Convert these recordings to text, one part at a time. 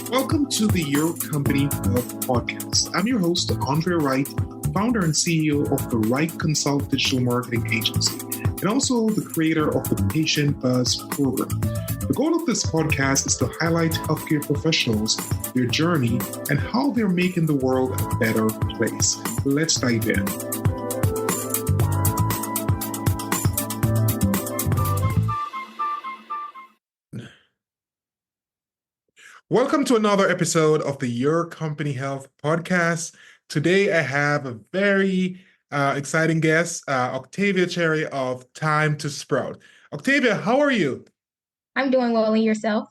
Welcome to the Your Company Health Podcast. I'm your host, Andrea Wright, founder and CEO of the Wright Consult Digital Marketing Agency, and also the creator of the Patient Buzz program. The goal of this podcast is to highlight healthcare professionals, their journey, and how they're making the world a better place. Let's dive in. Welcome to another episode of the Your Company Health Podcast. Today I have a very exciting guest, Octavia Cherry of Time to Sprout. Octavia, how are you? I'm doing well, and yourself?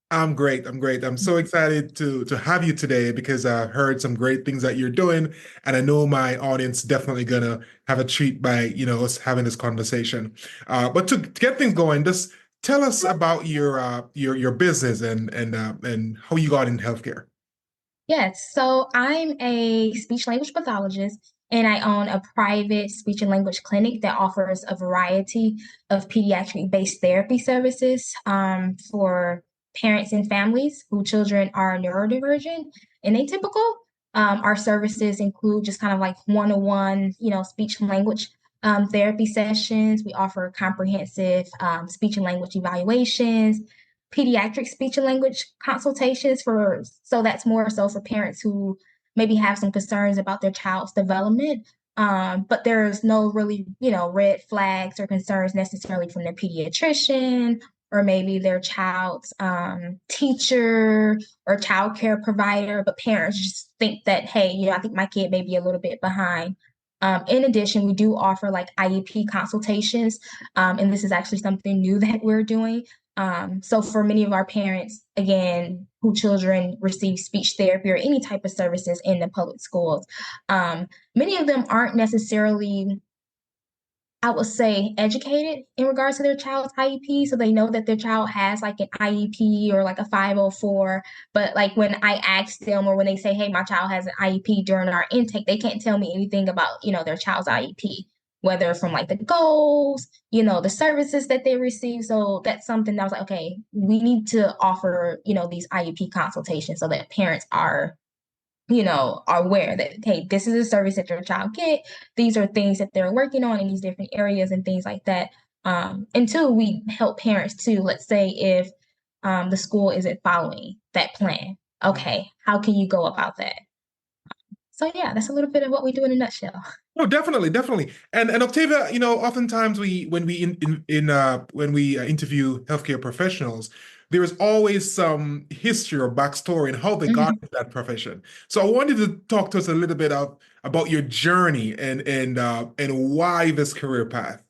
I'm great. I'm so excited to have you today because I've heard some great things that you're doing, and I know my audience definitely gonna have a treat by us having this conversation. But to get things going, just tell us about your business and how you got in healthcare. Yes, so I'm a speech language pathologist, and I own a private speech and language clinic that offers a variety of pediatric-based therapy services for parents and families whose children are neurodivergent and atypical. Our services include just kind of like one-on-one, speech and language therapy sessions. We offer comprehensive speech and language evaluations, pediatric speech and language consultations so that's more so for parents who maybe have some concerns about their child's development. But there's no really, red flags or concerns necessarily from their pediatrician or maybe their child's teacher or child care provider. But parents just think that, hey, I think my kid may be a little bit behind. In addition, we do offer like IEP consultations, and this is actually something new that we're doing. So for many of our parents, again, who children receive speech therapy or any type of services in the public schools, many of them aren't necessarily, I would say, educated in regards to their child's IEP. So they know that their child has like an IEP or like a 504. But like when I ask them or when they say, hey, my child has an IEP during our intake, they can't tell me anything about, their child's IEP, whether from like the goals, the services that they receive. So that's something that I was like, okay, we need to offer, these IEP consultations so that parents are aware that, hey, this is a service that your child get. These are things that they're working on in these different areas and things like that. Until we help parents too, let's say if the school isn't following that plan, okay, how can you go about that? So yeah, that's a little bit of what we do in a nutshell. Oh, definitely. And Octavia, oftentimes when we interview healthcare professionals, there is always some history or backstory and how they got into that profession. So I wanted to talk to us a little bit about your journey and why this career path.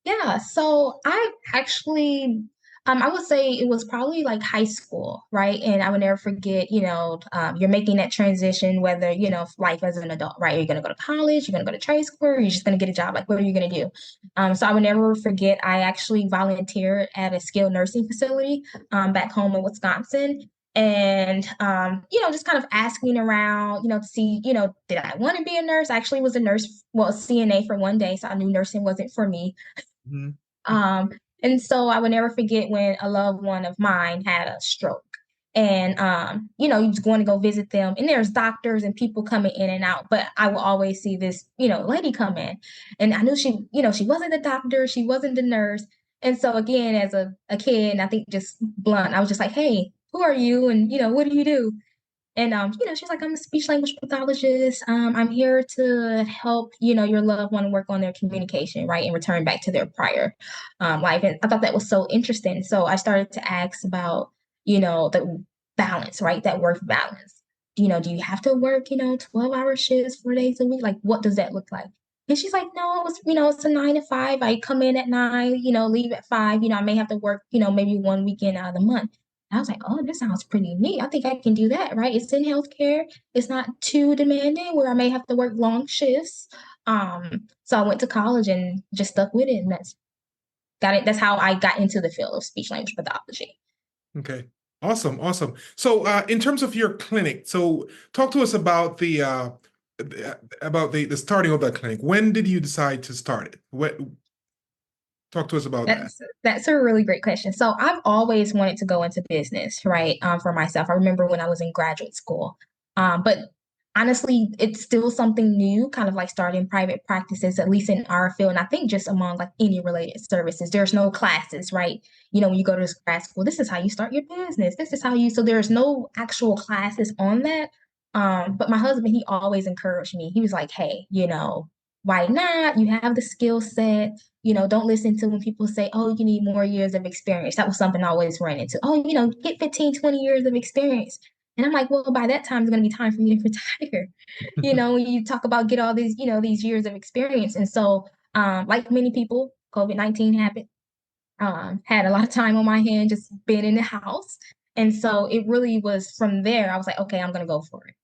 Yeah, so I actually, I would say it was probably like high school, right? And I would never forget, you're making that transition, whether, life as an adult, right? You're going to go to college, you're going to go to trade school, or you're just going to get a job. Like, what are you going to do? So I would never forget, I actually volunteered at a skilled nursing facility back home in Wisconsin. And, just kind of asking around, to see, did I want to be a nurse? I actually was a nurse, well, a CNA for one day. So I knew nursing wasn't for me. Mhm. Um, and so I would never forget when a loved one of mine had a stroke. And you was going to go visit them, and there's doctors and people coming in and out, but I will always see this, lady come in. And I knew she wasn't the doctor, she wasn't the nurse. And so again, as a kid, and I think just blunt, I was just like, hey, who are you? And what do you do? And she's like, I'm a speech language pathologist. I'm here to help, your loved one work on their communication, right, and return back to their prior life. And I thought that was so interesting. So I started to ask about, the balance, right? That work balance. Do you have to work, 12-hour shifts, 4 days a week? Like, what does that look like? And she's like, no, it's a 9 to 5. I come in at 9, leave at 5. I may have to work, maybe one weekend out of the month. I was like, oh, this sounds pretty neat. I think I can do that, right? It's in healthcare. It's not too demanding where I may have to work long shifts. So I went to college and just stuck with it, and that's got it. That's how I got into the field of speech language pathology. Okay. Awesome. So in terms of your clinic, so talk to us about the starting of that clinic. When did you decide to start it? Talk to us about that. That's a really great question. So I've always wanted to go into business, right? For myself. I remember when I was in graduate school. But honestly, it's still something new, kind of like starting private practices, at least in our field. And I think just among like any related services, there's no classes, right? When you go to grad school, this is how you start your business. This is how you, so there's no actual classes on that. But my husband, he always encouraged me. He was like, hey, why not? You have the skill set. Don't listen to when people say, oh, you need more years of experience. That was something I always ran into. Oh, get 15, 20 years of experience. And I'm like, well, by that time, it's going to be time for me to retire. When you talk about get all these, these years of experience. And so, like many people, COVID-19 happened, had a lot of time on my hand, just being in the house. And so it really was from there, I was like, okay, I'm going to go for it.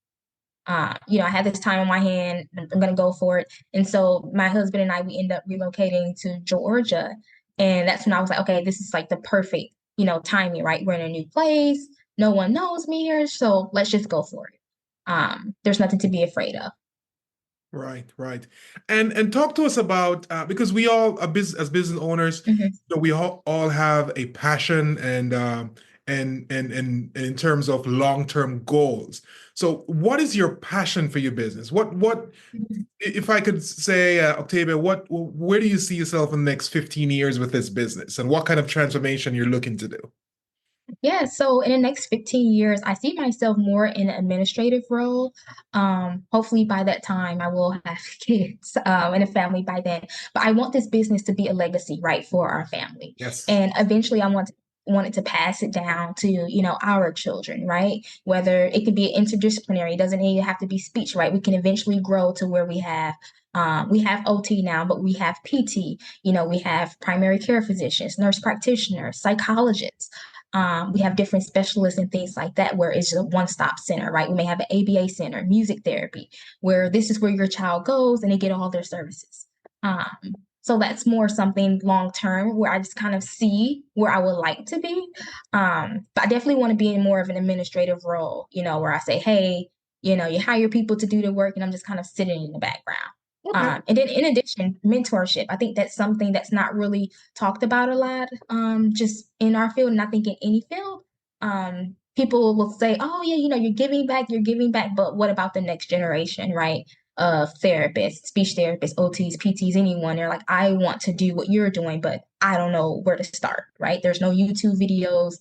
I had this time on my hand. I'm going to go for it. And so my husband and I, we end up relocating to Georgia. And that's when I was like, okay, this is like the perfect, timing, right? We're in a new place. No one knows me here. So let's just go for it. There's nothing to be afraid of. Right, right. And talk to us about because we all as business owners, we all have a passion and in terms of long-term goals. So what is your passion for your business? What if I could say, Octavia, where do you see yourself in the next 15 years with this business, and what kind of transformation you're looking to do? Yeah, so in the next 15 years, I see myself more in an administrative role. Hopefully by that time I will have kids and a family by then. But I want this business to be a legacy, right, for our family. Yes. And eventually I wanted to pass it down to, our children, right? Whether it could be interdisciplinary, it doesn't even have to be speech, right? We can eventually grow to where we have OT now, but we have PT, we have primary care physicians, nurse practitioners, psychologists. We have different specialists and things like that, where it's a one-stop center, right? We may have an ABA center, music therapy, where this is where your child goes and they get all their services. So that's more something long-term where I just kind of see where I would like to be. But I definitely want to be in more of an administrative role, where I say, hey, you hire people to do the work and I'm just kind of sitting in the background. Okay. And then in addition, mentorship. I think that's something that's not really talked about a lot, just in our field, and I think in any field. People will say, oh yeah, you're giving back, but what about the next generation, right? Of therapists, speech therapists, OTs, PTs, anyone. They're like, I want to do what you're doing, but I don't know where to start, right? There's no YouTube videos.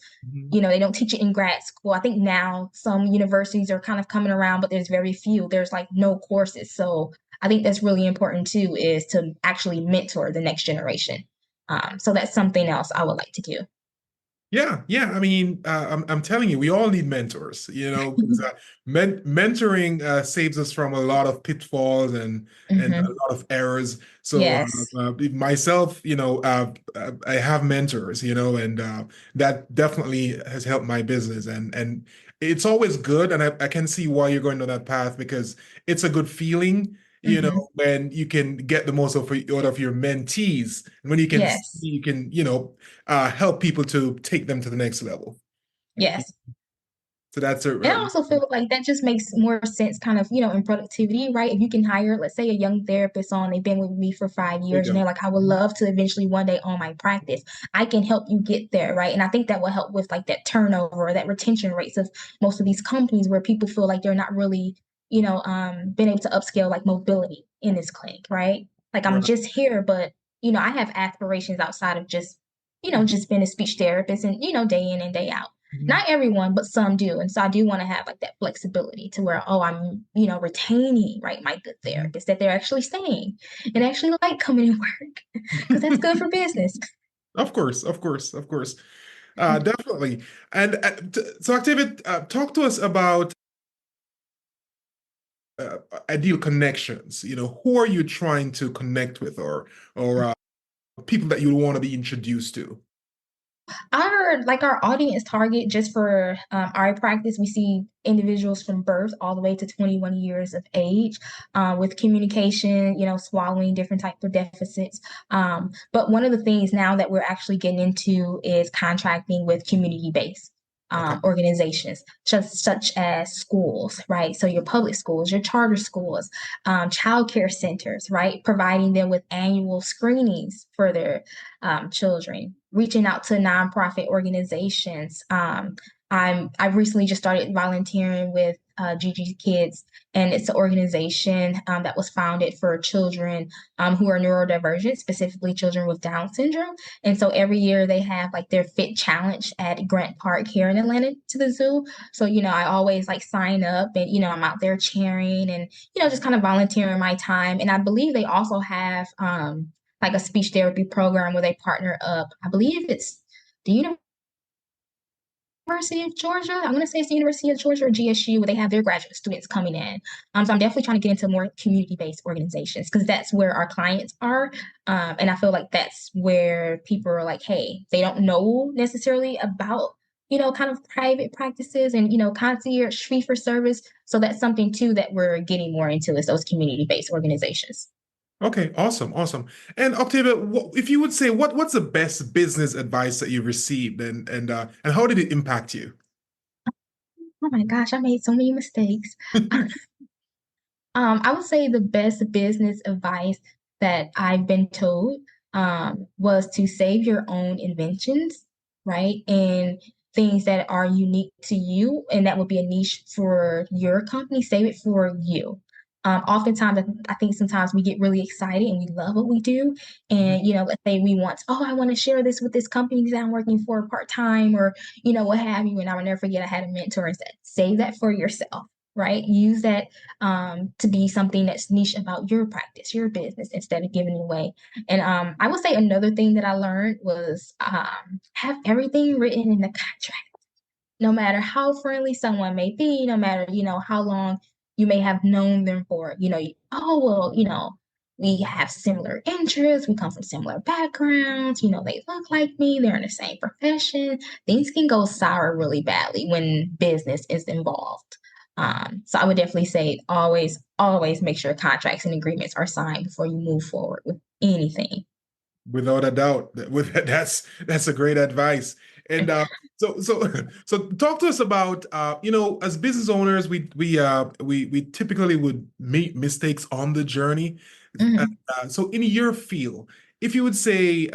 They don't teach it in grad school. I think now some universities are kind of coming around, but there's very few. There's like no courses. So I think that's really important too, is to actually mentor the next generation. So that's something else I would like to do. Yeah, yeah. I mean, I'm telling you, we all need mentors, 'cause, mentoring saves us from a lot of pitfalls and a lot of errors. So Yes. myself, I have mentors, and that definitely has helped my business. And it's always good, and I can see why you're going down that path, because it's a good feeling. When you can get the most out of your mentees, and when you can see, Yes. you can, help people to take them to the next level. Yes. So that's And I also feel like that just makes more sense kind of, in productivity, right? If you can hire, let's say, a young therapist on, they've been with me for 5 years and they're like, I would love to eventually one day own my practice. I can help you get there, right? And I think that will help with like that turnover, that retention rates of most of these companies, where people feel like they're not really, been able to upscale like mobility in this clinic, right? Like I'm Right. just here, but, I have aspirations outside of just, just being a speech therapist and, day in and day out. Not everyone, but some do. And so I do want to have like that flexibility to where, oh, I'm, retaining, right, my good therapist, that they're actually staying and actually like coming to work, because that's good for business. Of course, of course, of course. Definitely. And so, Octavia, talk to us about ideal connections. Who are you trying to connect with, or people that you want to be introduced to? Our audience target just for our practice, we see individuals from birth all the way to 21 years of age, with communication, swallowing, different types of deficits. But one of the things now that we're actually getting into is contracting with community-based Okay. organizations, such as schools, right? So your public schools, your charter schools, childcare centers, right? Providing them with annual screenings for their children, reaching out to nonprofit organizations. I've recently just started volunteering with Gigi Kids, and it's an organization that was founded for children who are neurodivergent, specifically children with Down syndrome. And so every year they have like their Fit Challenge at Grant Park here in Atlanta to the zoo. So, I always like sign up and, I'm out there cheering and, just kind of volunteering my time. And I believe they also have like a speech therapy program where they partner up. I believe it's the University of Georgia. I'm going to say it's the University of Georgia or GSU, where they have their graduate students coming in. So I'm definitely trying to get into more community-based organizations because that's where our clients are. And I feel like that's where people are like, hey, they don't know necessarily about, kind of private practices and, concierge fee for service. So that's something too that we're getting more into is those community-based organizations. Okay, awesome, awesome. And Octavia, if you would say what's the best business advice that you've received and how did it impact you? Oh my gosh, I made so many mistakes. I would say the best business advice that I've been told was to save your own inventions, right? And things that are unique to you, and that would be a niche for your company, save it for you. Oftentimes, I think sometimes we get really excited and we love what we do. Mhm. And, let's say we want, I want to share this with this company that I'm working for part time or, what have you. And I will never forget, I had a mentor and said, save that for yourself, right? Use that to be something that's niche about your practice, your business, instead of giving it away. And I would say another thing that I learned was have everything written in the contract. No matter how friendly someone may be, no matter, how long you may have known them for, we have similar interests, we come from similar backgrounds, they look like me, they're in the same profession. Things can go sour really badly when business is involved. So I would definitely say always make sure contracts and agreements are signed before you move forward with anything. Without a doubt, that's a great advice. And so talk to us about as business owners, we typically would make mistakes on the journey. Uh, Mhm. so in your field, if you would say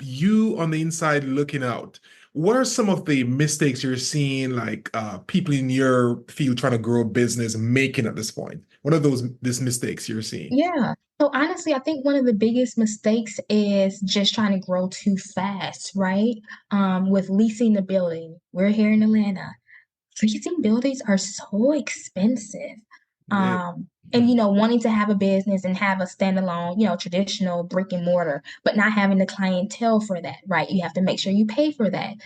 you on the inside looking out, what are some of the mistakes you're seeing, like people in your field trying to grow a business making at this point? What are these mistakes you're seeing? Yeah. So honestly, I think one of the biggest mistakes is just trying to grow too fast, right? With leasing the building. We're here in Atlanta. Leasing buildings are so expensive. Yeah. And wanting to have a business and have a standalone, traditional brick and mortar, but not having the clientele for that, right? You have to make sure you pay for that.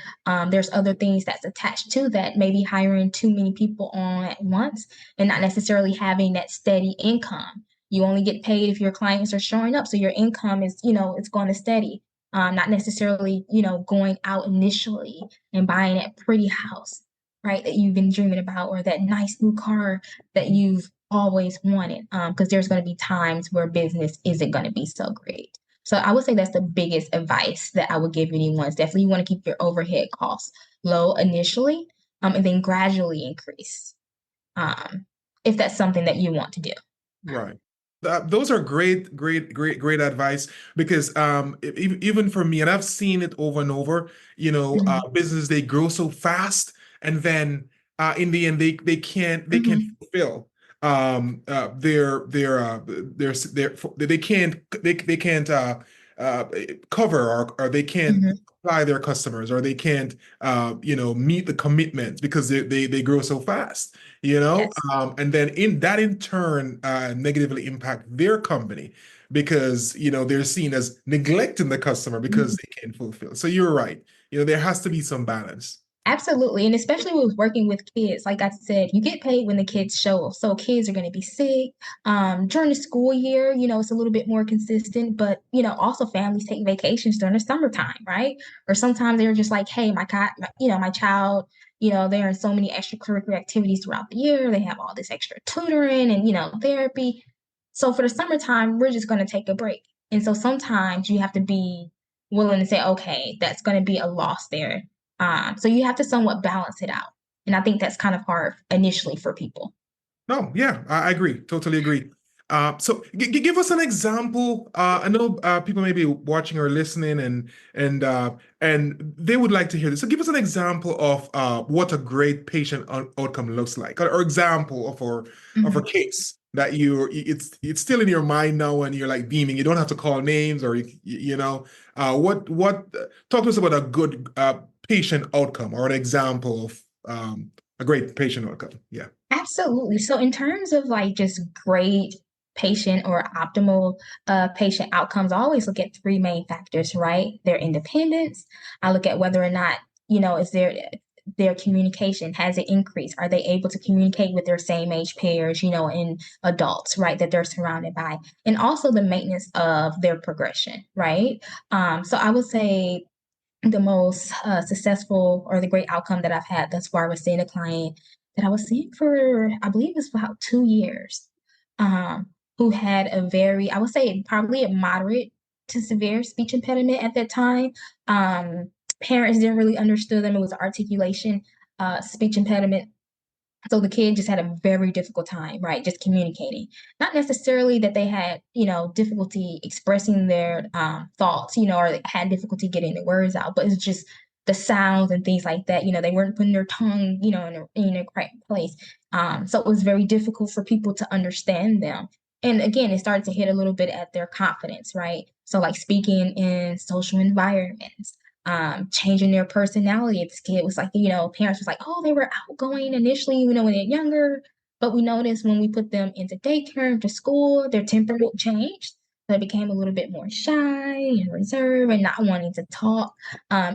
There's other things that's attached to that, maybe hiring too many people on at once and not necessarily having that steady income. You only get paid if your clients are showing up. So your income is, it's going to steady. Not necessarily, going out initially and buying that pretty house, right, that you've been dreaming about, or that nice new car that you've always wanted. Because there's going to be times where business isn't going to be so great. So I would say that's the biggest advice that I would give anyone. Is definitely you want to keep your overhead costs low initially, and then gradually increase, if that's something that you want to do. Right. Those are great advice because even for me, and I've seen it over and over, Mhm. businesses they grow so fast, and then in the end they can't Mhm. fulfill they can't uh, cover or they can't Mhm. supply their customers or they can't meet the commitments because they grow so fast. Yes. And then in turn negatively impact their company because they're seen as neglecting the customer because they can't fulfill. So you're right. There has to be some balance. Absolutely. And especially with working with kids, like I said, you get paid when the kids show up. So kids are going to be sick. During the school year, it's a little bit more consistent, but also families take vacations during the summertime, right? Or sometimes they're just like, hey, my child, they're in so many extracurricular activities throughout the year. They have all this extra tutoring and, therapy. So for the summertime, we're just going to take a break. And so sometimes you have to be willing to say, okay, that's going to be a loss there, So you have to somewhat balance it out. And I think that's kind of hard initially for people. No, yeah, I agree. Totally agree. So give us an example. I know people may be watching or listening, and they would like to hear this. So give us an example of what a great patient outcome looks like, or example of a Mhm. case that it's still in your mind now, and you're like beaming. You don't have to call names, or what talk to us about a good patient outcome or an example of a great patient outcome. Yeah. Absolutely. So in terms of like just great patient or optimal patient outcomes, I always look at three main factors, right? Their independence. I look at whether or not, is their communication, has it increased? Are they able to communicate with their same age peers, and adults, right, that they're surrounded by? And also the maintenance of their progression, right? So I would say the most successful or the great outcome that I've had thus far was seeing a client that I was seeing for, I believe it was about 2 years, um, who had a very, I would say probably a moderate to severe speech impediment at that time. Parents didn't really understand them. It was articulation, speech impediment. So the kid just had a very difficult time, right? Just communicating. Not necessarily that they had, difficulty expressing their thoughts, or they had difficulty getting the words out, but it's just the sounds and things like that. They weren't putting their tongue, in a correct place. So it was very difficult for people to understand them. And again, it started to hit a little bit at their confidence, right? So like speaking in social environments, changing their personality. This kid was like, parents was like, oh, they were outgoing initially, when they're younger. But we noticed when we put them into daycare, into school, their temperament changed. So they became a little bit more shy and reserved and not wanting to talk,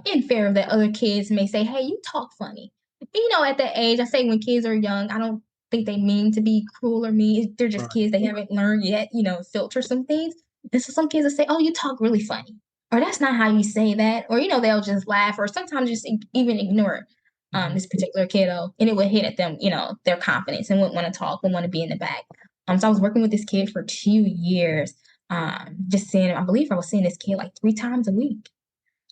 in fear that other kids may say, hey, you talk funny. At that age, I say when kids are young, I don't think they mean to be cruel or mean. They're just Right. kids. They haven't learned yet, filter some things. And so some kids will say, oh, you talk really funny, or that's not how you say that, or they'll just laugh, or sometimes just even ignore Mhm. this particular kiddo, and it would hit at them, their confidence, and wouldn't want to talk, wouldn't want to be in the back. So I was working with this kid for 2 years, just seeing, I believe I was seeing this kid like 3 times a week,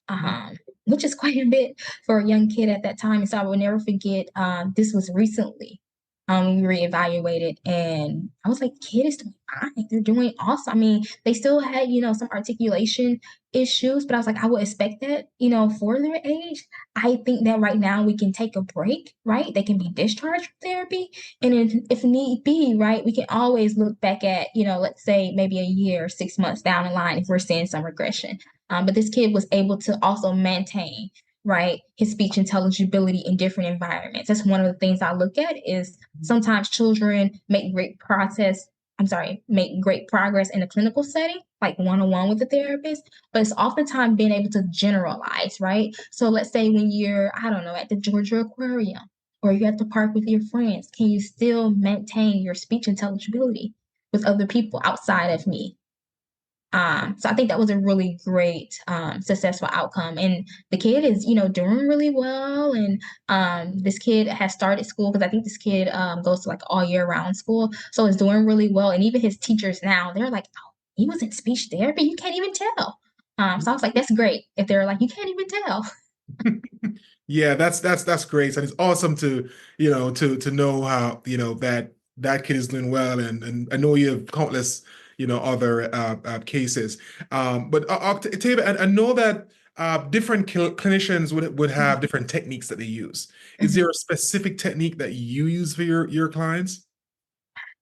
Mhm. um, which is quite a bit for a young kid at that time. And so I will never forget, this was recently. We reevaluated, and I was like, kid is doing fine. They're doing awesome. I mean, they still had, some articulation issues, but I was like, I would expect that, for their age. I think that right now we can take a break, right? They can be discharged from therapy. And if need be, right, we can always look back at, let's say maybe a year, 6 months down the line if we're seeing some regression. But this kid was able to also maintain, right, his speech intelligibility in different environments. That's one of the things I look at is sometimes children make great progress in a clinical setting, like one-on-one with the therapist, but it's oftentimes being able to generalize, right? So let's say when you're, I don't know, at the Georgia Aquarium, or you're at the park with your friends, can you still maintain your speech intelligibility with other people outside of me? So I think that was a really great, successful outcome. And the kid is, doing really well. And this kid has started school, because I think this kid goes to like all year round school. So it's doing really well. And even his teachers now, they're like, oh, he was in speech therapy. You can't even tell. So I was like, that's great. If they're like, you can't even tell. Yeah, that's great, and it's awesome to to know how that kid is doing well, and I know you have countless other cases. But Octavia, I know that different clinicians would have different techniques that they use. Is there Mhm. a specific technique that you use for your clients?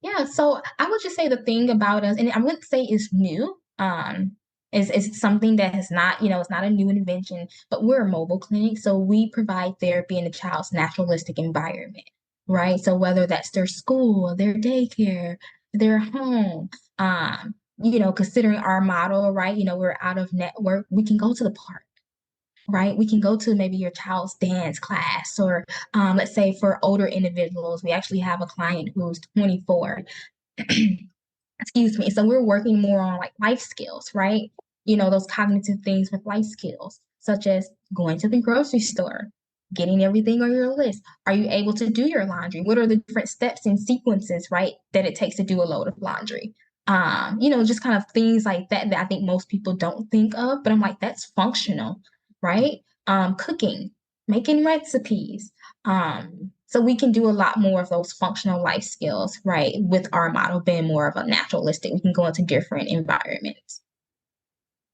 Yeah, so I would just say the thing about us, and I wouldn't say it's new, is something that has not, it's not a new invention, but we're a mobile clinic, so we provide therapy in the child's naturalistic environment, right? So whether that's their school, their daycare, their home, considering our model, right? We're out of network, we can go to the park, right? We can go to maybe your child's dance class, or let's say for older individuals, we actually have a client who's 24. Excuse me. So we're working more on like life skills, right? Those cognitive things with life skills, such as going to the grocery store, getting everything on your list. Are you able to do your laundry? What are the different steps and sequences, right, that it takes to do a load of laundry? Just kind of things like that that I think most people don't think of, but I'm like, that's functional, right? Cooking, making recipes. So we can do a lot more of those functional life skills, right? With our model being more of a naturalistic, we can go into different environments.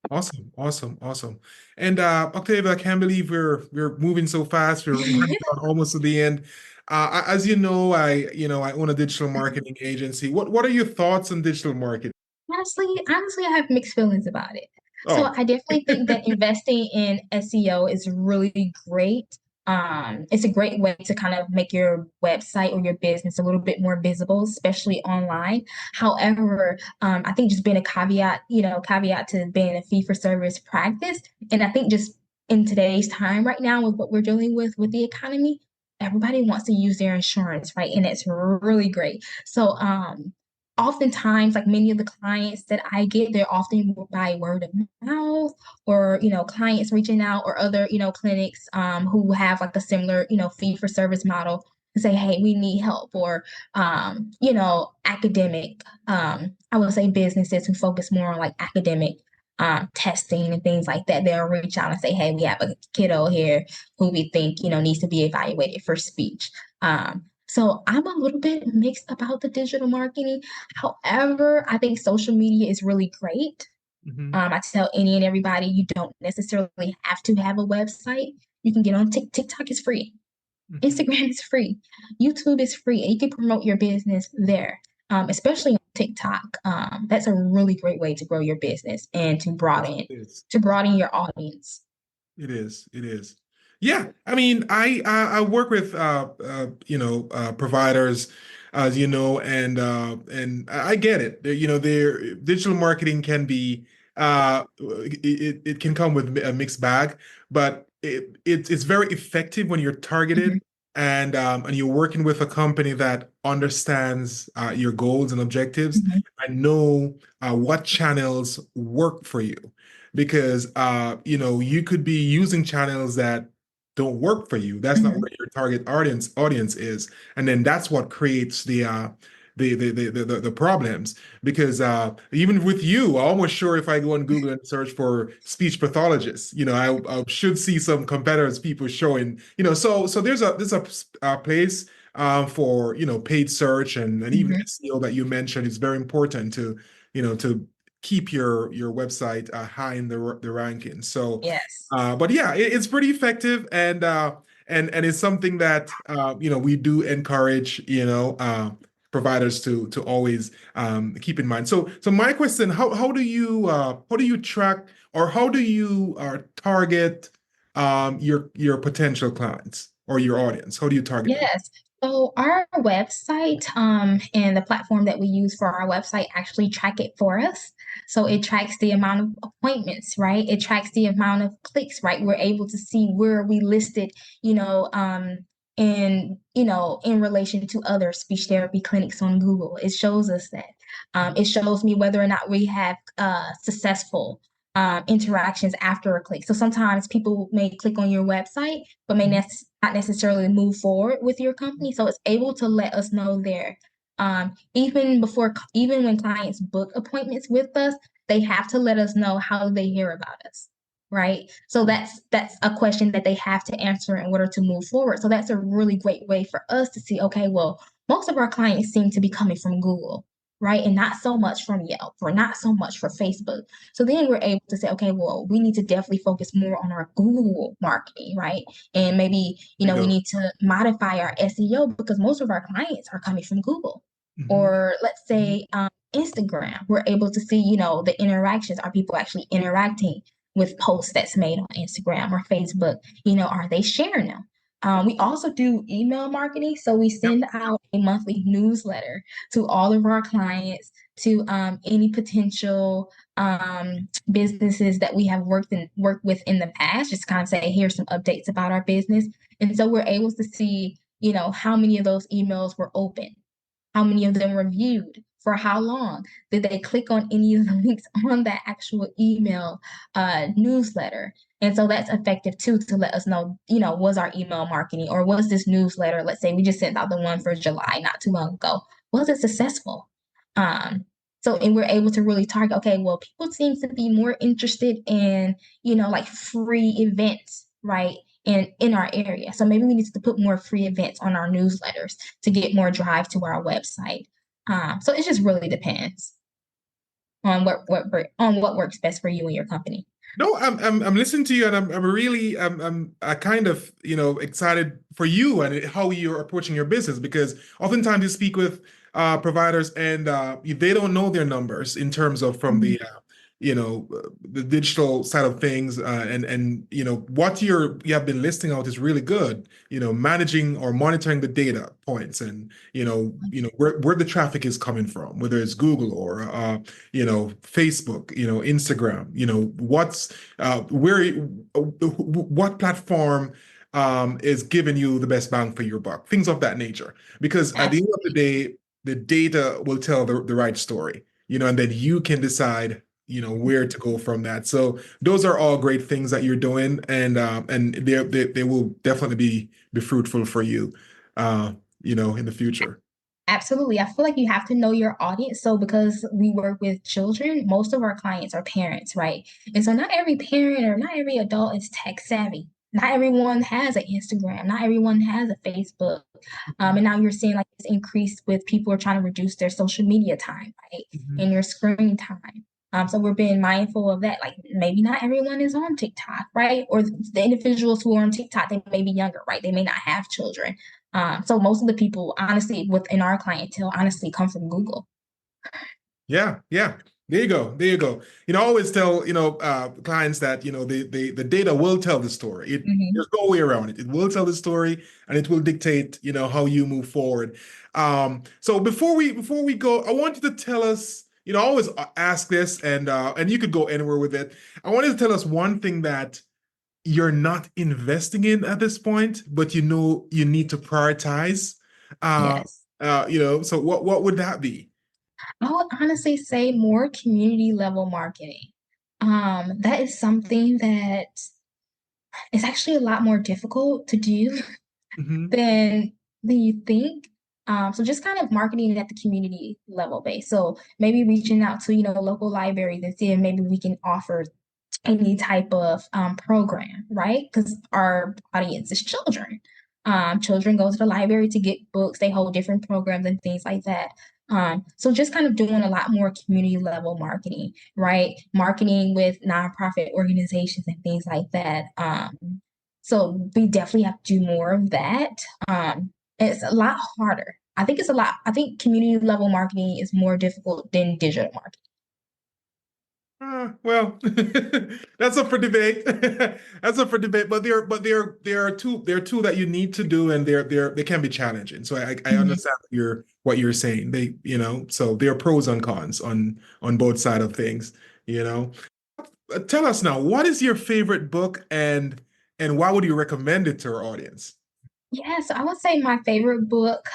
Awesome, awesome, awesome. And Octavia, I can't believe we're moving so fast. We're running on almost to the end. As you know, I own a digital marketing agency. What are your thoughts on digital marketing? Honestly, I have mixed feelings about it. So Oh, I definitely think that investing in SEO is really great. It's a great way to kind of make your website or your business a little bit more visible, especially online. However, I think just being a caveat to being a fee for service practice, and I think just in today's time right now with what we're dealing with the economy, everybody wants to use their insurance, right? And it's really great. So, oftentimes, like many of the clients that I get, they're often by word of mouth or, clients reaching out or other, clinics who have like a similar, fee for service model and say, hey, we need help or, academic, I would say businesses who focus more on like academic testing and things like that. They'll reach out and say, hey, we have a kiddo here who we think, needs to be evaluated for speech. So I'm a little bit mixed about the digital marketing. However, I think social media is really great. mhm, I tell any and everybody you don't necessarily have to have a website. You can get on TikTok is free. mhm. Instagram is free. YouTube is free. And you can promote your business there, especially on TikTok. That's a really great way to grow your business and to Yes, broaden it is. to broaden your audience. It is. It is. Yeah. I mean, I work with providers, as you know, and I get it. Their digital marketing can be it can come with a mixed bag, but it's very effective when you're Mhm, targeted and you're working with a company that understands your goals and objectives mhm, and know what channels work for you because you could be using channels that don't work for you. That's not mhm. where your target audience is, and then that's what creates the problems. Because even with you, I'm almost sure if I go on Google and search for speech pathologists, I should see some competitors people showing. So there's a place for paid search and even Mhm. SEO that you mentioned is very important to keep your website high in the rankings. So, Yes. but yeah, it's pretty effective and it's something that we do encourage providers to always keep in mind. So my question: how do you track or how do you target your potential clients or your audience? How do you target them? Yes. So our website, and the platform that we use for our website actually track it for us. So it tracks the amount of appointments, right? It tracks the amount of clicks, right? We're able to see where we listed, in relation to other speech therapy clinics on Google. It shows us that. It shows me whether or not we have successful interactions after a click. So sometimes people may click on your website, but may not necessarily move forward with your company. So it's able to let us know there. Even when clients book appointments with us, they have to let us know how they hear about us, right? So that's a question that they have to answer in order to move forward. So that's a really great way for us to see, okay, well, most of our clients seem to be coming from Google, right? And not so much from Yelp or not so much for Facebook. So then we're able to say, okay, well, we need to definitely focus more on our Google marketing, right? And maybe, There you we go. need to modify our SEO because most of our clients are coming from Google. Mhm. Or let's say Instagram, we're able to see, the interactions. Are people actually interacting with posts that's made on Instagram or Facebook? Are they sharing them? We also do email marketing. So we Yep. send out a monthly newsletter to all of our clients, to any potential businesses that we have worked with in the past, just kind of say, here's some updates about our business. And so we're able to see, how many of those emails were open, how many of them were viewed, for how long, did they click on any of the links on that actual email newsletter. And so that's effective too to let us know, was our email marketing or was this newsletter, let's say we just sent out the one for July not too long ago, was it successful? Um, and we're able to really target, okay, well, people seem to be more interested in, like free events, right? in our area. So maybe we need to put more free events on our newsletters to get more drive to our website. So it just really depends on what works best for you and your company. No, I'm listening to you, and I'm really I'm I kind of excited for you and how you're approaching your business, because oftentimes you speak with providers and they don't know their numbers in terms of from Mhm. the digital side of things, and what you have been listing out is really good. Managing or monitoring the data points, and where the traffic is coming from, whether it's Google or Facebook, Instagram, what platform is giving you the best bang for your buck, things of that nature. Because at the end of the Absolutely. day, the data will tell the right story, and then you can decide, where to go from that. So those are all great things that you're doing, and they will definitely be fruitful for you, in the future. Absolutely. I feel like you have to know your audience. So because we work with children, most of our clients are parents, right? And so not every parent or not every adult is tech savvy. Not everyone has an Instagram. Not everyone has a Facebook. And now you're seeing like this increase with people are trying to reduce their social media time, right? Mhm. And your screen time. So we're being mindful of that. Like maybe not everyone is on TikTok, right? Or the individuals who are on TikTok, they may be younger, right? They may not have children. So most of the people, honestly, within our clientele, honestly, come from Google. Yeah, yeah. There you go. There you go. I always tell, clients that, the data will tell the story. There's Hmm. no way around it. It will tell the story, and it will dictate, how you move forward. So before we go, I want you to tell us, I always ask this, and you could go anywhere with it. I want you to tell us one thing that you're not investing in at this point, but you need to prioritize. Uh, Yes. so what would that be? I would honestly say more community level marketing. That is something that is actually a lot more difficult to do Mhm. than you think. So just kind of marketing at the community level base. So maybe reaching out to, local libraries and seeing maybe we can offer any type of program, right? Because our audience is children. Children go to the library to get books. They hold different programs and things like that. So just kind of doing a lot more community level marketing, right? Marketing with nonprofit organizations and things like that. So we definitely have to do more of that. It's a lot harder. I think community level marketing is more difficult than digital marketing. Well, that's up for debate. That's up for debate. But there are two that you need to do, and they can be challenging. So I Mhm. understand what you're saying. So there are pros and cons on both side of things. You know, Tell us now, what is your favorite book, and why would you recommend it to our audience? Yes, I would say my favorite book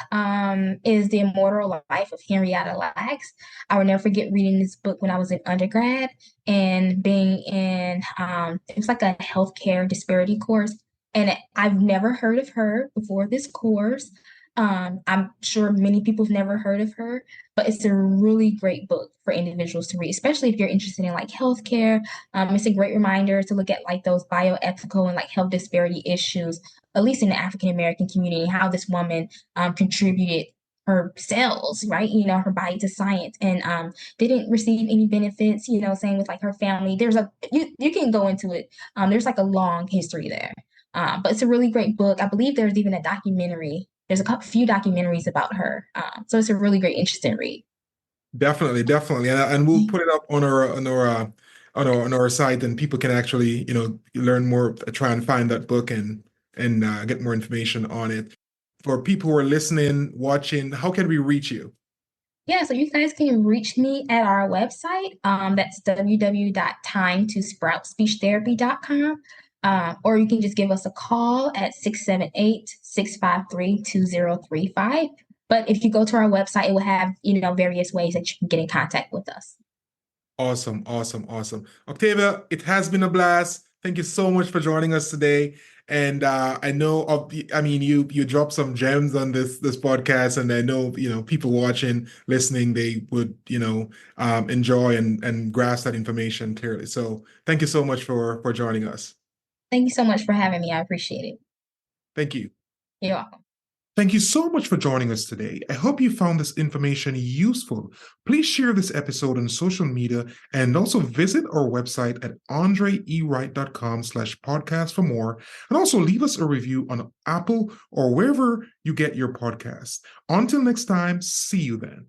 is The Immortal Life of Henrietta Lacks. I will never forget reading this book when I was in undergrad and being in it was like a healthcare disparity course. And I've never heard of her before this course. I'm sure many people have never heard of her, but it's a really great book for individuals to read, especially if you're interested in like healthcare. It's a great reminder to look at like those bioethical and like health disparity issues, at least in the African American community, how this woman contributed her cells, right? Her body to science, and didn't receive any benefits. Same with like her family. You can go into it. There's like a long history there, but it's a really great book. I believe there's even a documentary. There's few documentaries about her, so it's a really great, interesting read. Definitely, definitely, and we'll put it up on our site, and people can actually learn more, try and find that book, and get more information on it. For people who are listening, watching, how can we reach you? Yeah, so you guys can reach me at our website. That's www.timetosproutSpeechTherapy.com. Or you can just give us a call at 678-653-2035. But if you go to our website, it will have, various ways that you can get in contact with us. Awesome, awesome, awesome. Octavia, it has been a blast. Thank you so much for joining us today. And I know I mean, you dropped some gems on this podcast, and I know people watching, listening, they would enjoy and grasp that information clearly. So thank you so much for joining us. Thank you so much for having me. I appreciate it. Thank you. You're welcome. Thank you so much for joining us today. I hope you found this information useful. Please share this episode on social media and also visit our website at andreewright.com/podcast for more. And also leave us a review on Apple or wherever you get your podcasts. Until next time, see you then.